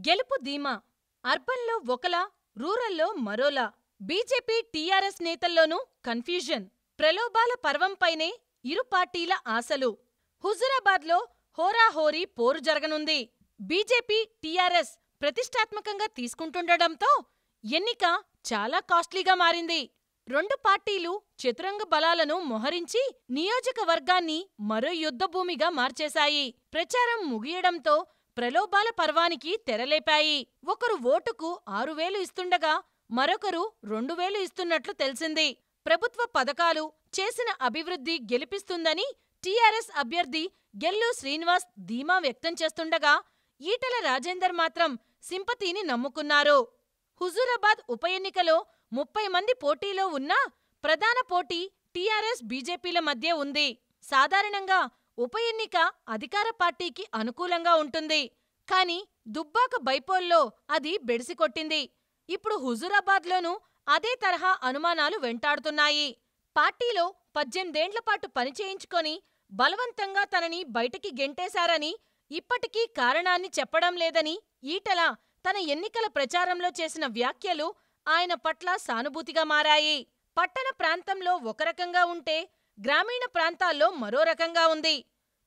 గెలుపు ధీమా. అర్బన్లో ఒకలా, రూరల్లో మరోలా. బీజేపీ, టీఆర్ఎస్ నేతల్లోనూ కన్ఫ్యూజన్. ప్రలోభాల పర్వంపైనే ఇరు పార్టీల ఆశలు. హుజూరాబాద్లో హోరాహోరీ పోరు జరగనుంది. బీజేపీ, టీఆర్ఎస్ ప్రతిష్టాత్మకంగా తీసుకుంటుండటంతో ఎన్నిక చాలా కాస్ట్లీగా మారింది. రెండు పార్టీలు చతురంగ బలాలను మొహరించి నియోజకవర్గాన్ని మరో యుద్ధభూమిగా మార్చేశాయి. ప్రచారం ముగియడంతో ప్రలోభాల పర్వానికి తెరలేపాయి. ఒకరు ఓటుకు 6,000 ఇస్తుండగా మరొకరు 2,000 ఇస్తున్నట్లు తెలిసింది. ప్రభుత్వ పథకాలు, చేసిన అభివృద్ధి గెలిపిస్తుందని టీఆర్ఎస్ అభ్యర్థి గెల్లు శ్రీనివాస్ ధీమా వ్యక్తం చేస్తుండగా, ఈటెల రాజేందర్ మాత్రం సింపతిని నమ్ముకున్నారు. హుజూరాబాద్ ఉప ఎన్నికలో 30 మంది పోటీలో ఉన్నా ప్రధాన పోటీ టీఆర్ఎస్, బీజేపీల మధ్య ఉంది. సాధారణంగా ఉప ఎన్నిక అధికార పార్టీకి అనుకూలంగా ఉంటుంది. కానీ దుబ్బాక బైపోల్లో అది బెడిసికొట్టింది. ఇప్పుడు హుజూరాబాద్లోనూ అదే తరహా అనుమానాలు వెంటాడుతున్నాయి. పార్టీలో 18 ఏండ్లపాటు పనిచేయించుకొని బలవంతంగా తనని బయటికి గెంటేశారని, ఇప్పటికీ కారణాన్ని చెప్పడం లేదని ఈటెల తన ఎన్నికల ప్రచారంలో చేసిన వ్యాఖ్యలు ఆయన పట్ల సానుభూతిగా మారాయి. పట్టణ ప్రాంతంలో ఒక రకంగా ఉంటే, గ్రామీణ ప్రాంతాల్లో మరో రకంగా ఉంది.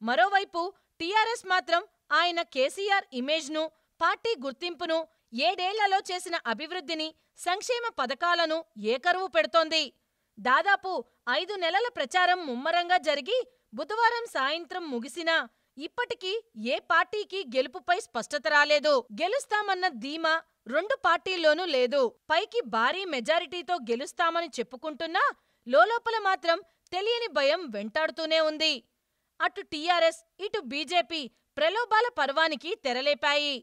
మరోవైపు టీఆర్ఎస్ మాత్రం ఆయన కేసీఆర్ ఇమేజ్ను, పార్టీ గుర్తింపును, 7 ఏళ్లలో చేసిన అభివృద్ధిని, సంక్షేమ పథకాలను ఏకరువు పెడుతోంది. దాదాపు 5 నెలల ప్రచారం ముమ్మరంగా జరిగి బుధవారం సాయంత్రం ముగిసినా ఇప్పటికీ ఏ పార్టీకి గెలుపుపై స్పష్టత రాలేదు. గెలుస్తామన్న ధీమా రెండు పార్టీల్లోనూ లేదు. పైకి భారీ మెజారిటీతో గెలుస్తామని చెప్పుకుంటున్నా లోలోపల మాత్రం తెలియని భయం వెంటాడుతూనే ఉంది. అటు టీఆర్ఎస్, ఇటు బీజేపీ ప్రలోభాల పర్వానికి తెరలేపాయి.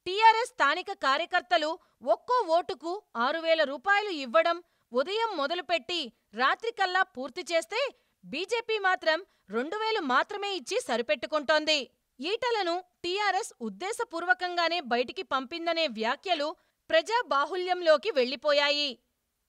టీఆర్ఎస్ స్థానిక కార్యకర్తలు ఒక్కో ఓటుకు 6,000 రూపాయలు ఇవ్వడం, ఉదయం మొదలుపెట్టి రాత్రికల్లా పూర్తి చేస్తే, బీజేపీ మాత్రం 2,000 మాత్రమే ఇచ్చి సరిపెట్టుకుంటోంది. ఈటలను టీఆర్ఎస్ ఉద్దేశపూర్వకంగానే బయటికి పంపిందనే వ్యాఖ్యలు ప్రజా బాహుళ్యంలోకి వెళ్లిపోయాయి.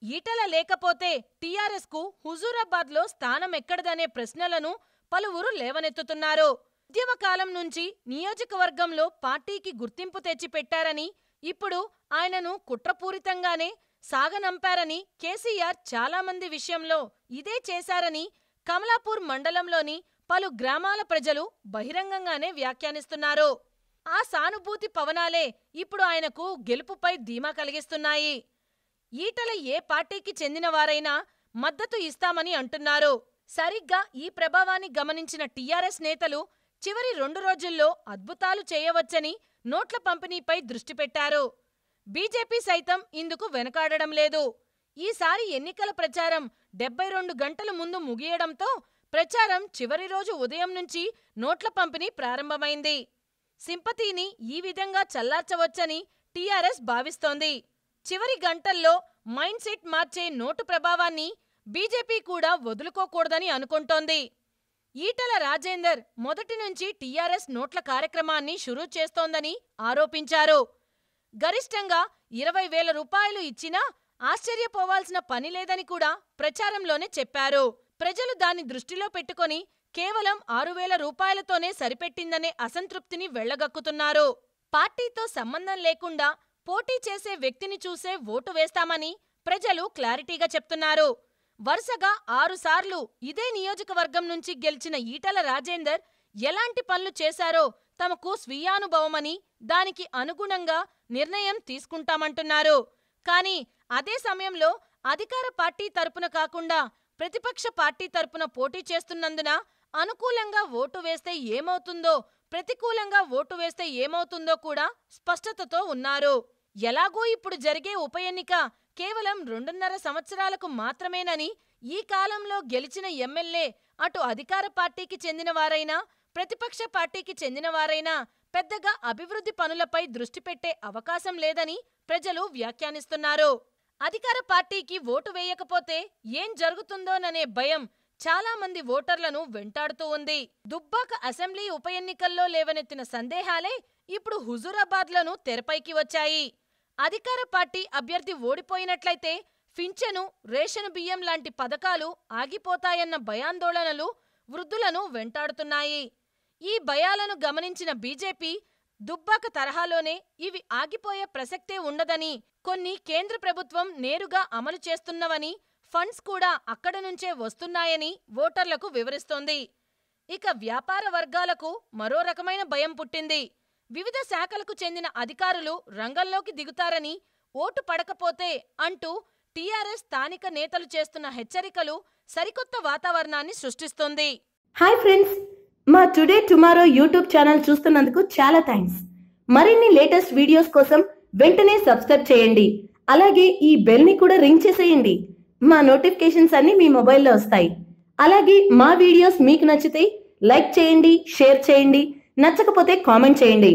ఈటల లేకపోతే టీఆర్ఎస్కు హుజూరాబాద్లో స్థానమెక్కడదనే ప్రశ్నలను పలువురు లేవనెత్తుతున్నారు. ఉద్యమకాలం నుంచి నియోజకవర్గంలో పార్టీకి గుర్తింపు తెచ్చిపెట్టారని, ఇప్పుడు ఆయనను కుట్రపూరితంగానే సాగనంపారని, కేసీఆర్ చాలామంది విషయంలో ఇదే చేశారని కమలాపూర్ మండలంలోని పలు గ్రామాల ప్రజలు బహిరంగంగానే వ్యాఖ్యానిస్తున్నారు. ఆ సానుభూతి పవనాలే ఇప్పుడు ఆయనకు గెలుపుపై ధీమా కలిగిస్తున్నాయి. ఈటల ఏ పార్టీకి చెందినవారైనా మద్దతు ఇస్తామని అంటున్నారు. సరిగ్గా ఈ ప్రభావాన్ని గమనించిన టీఆర్ఎస్ నేతలు చివరి 2 రోజుల్లో అద్భుతాలు చేయవచ్చని నోట్ల పంపిణీపై దృష్టి పెట్టారు. బీజేపీ సైతం ఇందుకు వెనకాడడం లేదు. ఈసారి ఎన్నికల ప్రచారం 72 గంటల ముందు ముగియడంతో ప్రచారం చివరి రోజు ఉదయం నుంచి నోట్ల పంపిణీ ప్రారంభమైంది. సింపతిని ఈ విధంగా చల్లార్చవచ్చని టీఆర్ఎస్ భావిస్తోంది. చివరి గంటల్లో మైండ్ సెట్ మార్చే నోటు ప్రభావాన్ని బీజేపీ కూడా వదులుకోకూడదని అనుకుంటోంది. ఈటల రాజేందర్ మొదటి నుంచి టీఆర్ఎస్ నోట్ల కార్యక్రమాన్ని షురూ చేస్తోందని ఆరోపించారు. గరిష్టంగా 20,000 రూపాయలు ఇచ్చినా ఆశ్చర్యపోవాల్సిన పనిలేదని కూడా ప్రచారంలోనే చెప్పారు. ప్రజలు దాన్ని దృష్టిలో పెట్టుకొని కేవలం 6,000 రూపాయలతోనే సరిపెట్టిందనే అసంతృప్తిని వెళ్లగక్కుతున్నారు. పార్టీతో సంబంధం లేకుండా పోటీ చేసే వ్యక్తిని చూసే ఓటు వేస్తామని ప్రజలు క్లారిటీగా చెప్తున్నారు. వరుసగా 6 సార్లు ఇదే నియోజకవర్గం నుంచి గెలిచిన ఈటల రాజేందర్ ఎలాంటి పనులు చేశారో తమకు స్వీయానుభవమని, దానికి అనుగుణంగా నిర్ణయం తీసుకుంటామంటున్నారు. కానీ అదే సమయంలో అధికార పార్టీ తరపున కాకుండా ప్రతిపక్ష పార్టీ తరపున పోటీ చేస్తున్నందున అనుకూలంగా ఓటు వేస్తే ఏమవుతుందో, ప్రతికూలంగా ఓటు వేస్తే ఏమవుతుందో కూడా స్పష్టతతో ఉన్నారు. ఎలాగూ ఇప్పుడు జరిగే ఉప ఎన్నిక కేవలం 2.5 సంవత్సరాలకు మాత్రమేనని, ఈ కాలంలో గెలిచిన ఎమ్మెల్యే అటు అధికార పార్టీకి చెందినవారైనా, ప్రతిపక్ష పార్టీకి చెందినవారైనా పెద్దగా అభివృద్ధి పనులపై దృష్టి పెట్టే అవకాశం లేదని ప్రజలు వ్యాఖ్యానిస్తున్నారు. అధికార పార్టీకి ఓటు వేయకపోతే ఏం జరుగుతుందోననే భయం చాలా మంది ఓటర్లను వెంటాడుతూ ఉంది. దుబ్బాక అసెంబ్లీ ఉప ఎన్నికల్లో లేవనెత్తిన సందేహాలే ఇప్పుడు హుజూరాబాద్లోనూ తెరపైకి వచ్చాయి. అధికార పార్టీ అభ్యర్థి ఓడిపోయినట్లయితే పింఛను, రేషను బియ్యం లాంటి పథకాలు ఆగిపోతాయన్న భయాందోళనలు వృద్ధులను వెంటాడుతున్నాయి. ఈ భయాలను గమనించిన బీజేపీ దుబ్బాక తరహాలోనే ఇవి ఆగిపోయే ప్రసక్తే ఉండదని, కొన్ని కేంద్ర ప్రభుత్వం నేరుగా అమలు చేస్తున్నవని, ఫండ్స్ కూడా అక్కడ నుంచే వస్తున్నాయని ఓటర్లకు వివరిస్తోంది. ఇక వ్యాపార వర్గాలకు మరో రకమైన భయం పుట్టింది. వివిధ శాఖలకు చెందిన అధికారులు రంగంలోకి దిగుతారని, ఓటు పడకపోతే అంటూ టీఆర్ఎస్ స్థానిక నేతలు చేస్తున్న హెచ్చరికలు సరికొత్త వాతావరణాన్ని సృష్టిస్తోంది. హాయ్ ఫ్రెండ్స్, మా టుడే టుమారో యూట్యూబ్ ఛానల్ చూస్తున్నందుకు చాలా థ్యాంక్స్. మరిన్ని లేటెస్ట్ వీడియోస్ కోసం వెంటనే సబ్స్క్రైబ్ చేయండి. అలాగే ఈ బెల్ ని కూడా రింగ్ చేసేయండి. మా నోటిఫికేషన్స్ అన్ని మీ మొబైల్లో వస్తాయి. అలాగే మా వీడియోస్ మీకు నచ్చితే లైక్ చేయండి, షేర్ చేయండి, నచ్చకపోతే కామెంట్ చేయండి.